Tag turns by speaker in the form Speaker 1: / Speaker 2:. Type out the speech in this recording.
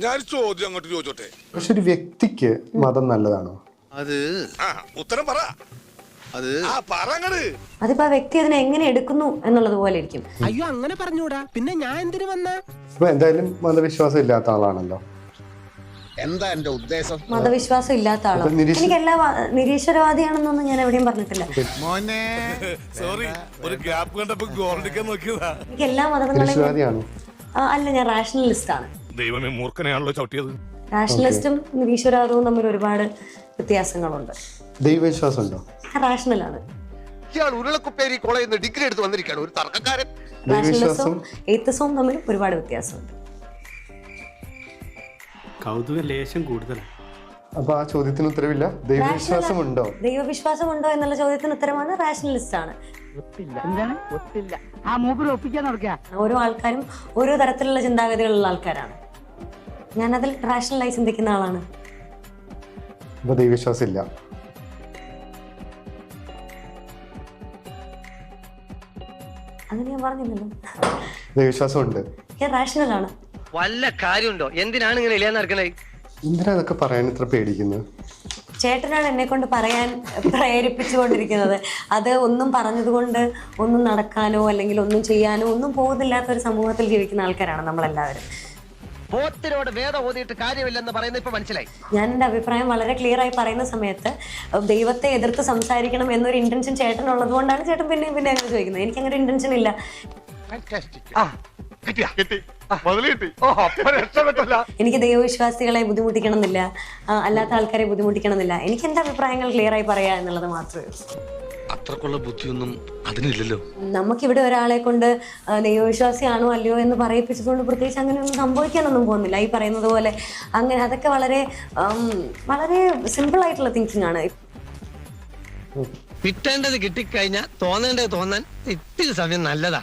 Speaker 1: ഞാൻ ചോദ്യം അങ്ങോട്ട് ചോദിച്ചോട്ടെ.
Speaker 2: പക്ഷെ ഒരു വ്യക്തിക്ക് മതം നല്ലതാണോ?
Speaker 3: അത്
Speaker 1: ഉത്തരം പറ.
Speaker 4: അതിപ്പോ ആ വ്യക്തി അതിനെ എങ്ങനെ എടുക്കുന്നു എന്നുള്ളത് പോലെ ഇരിക്കും.
Speaker 5: അയ്യോ അങ്ങനെ പറഞ്ഞൂടാ, പിന്നെ ഞാൻ എന്തിനു വന്ന?
Speaker 2: ഇപ്പൊ എന്തായാലും മതവിശ്വാസം ഇല്ലാത്ത ആളാണല്ലോ.
Speaker 3: എന്താ എന്റെ ഉദ്ദേശം?
Speaker 4: മതവിശ്വാസം ഇല്ലാത്ത ആളോ? എനിക്ക് എല്ലാ നിരീശ്വരവാദിയാണെന്നൊന്നും ഞാൻ എവിടെയും പറഞ്ഞിട്ടില്ല.
Speaker 1: സോറി, ഒരു ഗ്യാപ്പ് കണ്ടപ്പോ ഗോൾഡിക്കാൻ നോക്കിയതാ.
Speaker 4: എനിക്ക് എല്ലാ മതങ്ങളെയും അല്ല, ഞാൻ റാഷണലിസ്റ്റ് ആണ്.
Speaker 1: ദൈവമേ, മൂർഖനെയാണല്ലോ ചവിട്ടിയത്.
Speaker 4: റാഷണലിസ്റ്റും നിരീശ്വരവാദവും തമ്മിൽ ഒരുപാട് വ്യത്യാസങ്ങളുണ്ട്.
Speaker 2: ദൈവവിശ്വാസം ഉണ്ടോ?
Speaker 4: റാഷണലാണ്.
Speaker 3: ഉരുളക്കുപ്പേരി കോളേജിൽ നിന്ന് ഡിഗ്രി എടുത്ത് വന്നിരിക്കുകയാണ് ഒരു തർക്കക്കാരൻ.
Speaker 4: റാഷണലിസവും എയ്ത്തിസവും തമ്മിൽ ഒരുപാട് വ്യത്യാസമുണ്ട്.
Speaker 6: കൗതുക ലേശം കൂടുതലാണ്.
Speaker 2: അപ്പൊ ആ ചോദ്യത്തിന് ഉത്തരവില്ല. ദൈവവിശ്വാസം ഉണ്ടോ?
Speaker 4: ദൈവവിശ്വാസം ഉണ്ടോ എന്നുള്ള ചോദ്യത്തിന് ഉത്തരമാണ് റാഷണലിസ്റ്റ് ആണ്. ഓരോ ആൾക്കാരും ഓരോ തരത്തിലുള്ള ചിന്താഗതികളുള്ള ആൾക്കാരാണ്. ഞാനതിൽ റാഷണലായി ചിന്തിക്കുന്ന ആളാണ്.
Speaker 2: അപ്പൊ ദൈവവിശ്വാസം ഇല്ല.
Speaker 4: അങ്ങനെ ഞാൻ പറഞ്ഞില്ലല്ലോ.
Speaker 2: ദൈവവിശ്വാസം ഉണ്ട്.
Speaker 4: ഞാൻ റാഷണലാണ്.
Speaker 7: വല്ല കാര്യമുണ്ടോ? എന്തിനാണ് ഇങ്ങനെ ഇല്ലാന്ന് നടക്കണേ?
Speaker 2: എന്തിനാ അതൊക്കെ പറയാൻ ഇത്ര പേടിക്കുന്നത്?
Speaker 4: ചേട്ടനാണ് എന്നെ കൊണ്ട് പറയാൻ പ്രേരിപ്പിച്ചുകൊണ്ടിരിക്കുന്നത്. അത് ഒന്നും പറഞ്ഞതുകൊണ്ട് ഒന്നും നടക്കാനോ അല്ലെങ്കിൽ ഒന്നും ചെയ്യാനോ ഒന്നും പോകുന്നില്ലാത്ത ഒരു സമൂഹത്തിൽ ജീവിക്കുന്ന ആൾക്കാരാണ് നമ്മളെല്ലാവരും.
Speaker 7: പോത്തിനോട് വേദം ഓതിയിട്ട് കാര്യമില്ലെന്ന് പറയുന്നത് ഇപ്പൊ മനസ്സിലായി.
Speaker 4: ഞാൻ എൻ്റെ അഭിപ്രായം വളരെ ക്ലിയർ ആയി പറയുന്ന സമയത്ത് ദൈവത്തെ എതിർത്ത് സംസാരിക്കണം എന്നൊരു ഇന്റൻഷൻ ചേട്ടനുള്ളത് കൊണ്ടാണ് ചേട്ടൻ പിന്നെ അങ്ങനെ ചോദിക്കുന്നത്. എനിക്ക് അങ്ങനെ ഇന്റൻഷൻ ഇല്ല. എനിക്ക് ദൈവവിശ്വാസികളെ ബുദ്ധിമുട്ടിക്കണം എന്നില്ല, അല്ലാത്ത ആൾക്കാരെ ബുദ്ധിമുട്ടിക്കണം എന്നില്ല. എനിക്ക് എൻ്റെ അഭിപ്രായങ്ങൾ ക്ലിയർ ആയി പറയാ എന്നുള്ളത് മാത്രമേ ഉള്ളൂ.
Speaker 3: അത്രക്കുള്ള ബുദ്ധിയൊന്നും അതിനില്ലല്ലോ.
Speaker 4: നമുക്കിവിടെ ഒരാളെ കൊണ്ട് ദൈവവിശ്വാസിയാണോ അല്ലയോ എന്ന് പറയിപ്പിച്ചതുകൊണ്ട് പ്രത്യേകിച്ച് അങ്ങനെയൊന്നും സംഭവിക്കാനൊന്നും പോകുന്നില്ല. ഈ പറയുന്നത് പോലെ അങ്ങനെ അതൊക്കെ വളരെ വളരെ സിമ്പിൾ ആയിട്ടുള്ള തിങ്കിങ് ആണ്.
Speaker 7: കിട്ടേണ്ടത് കിട്ടിക്കഴിഞ്ഞാൽ തോന്നേണ്ടത് തോന്നാൻ ഇത്തിരി സമയം നല്ലതാ.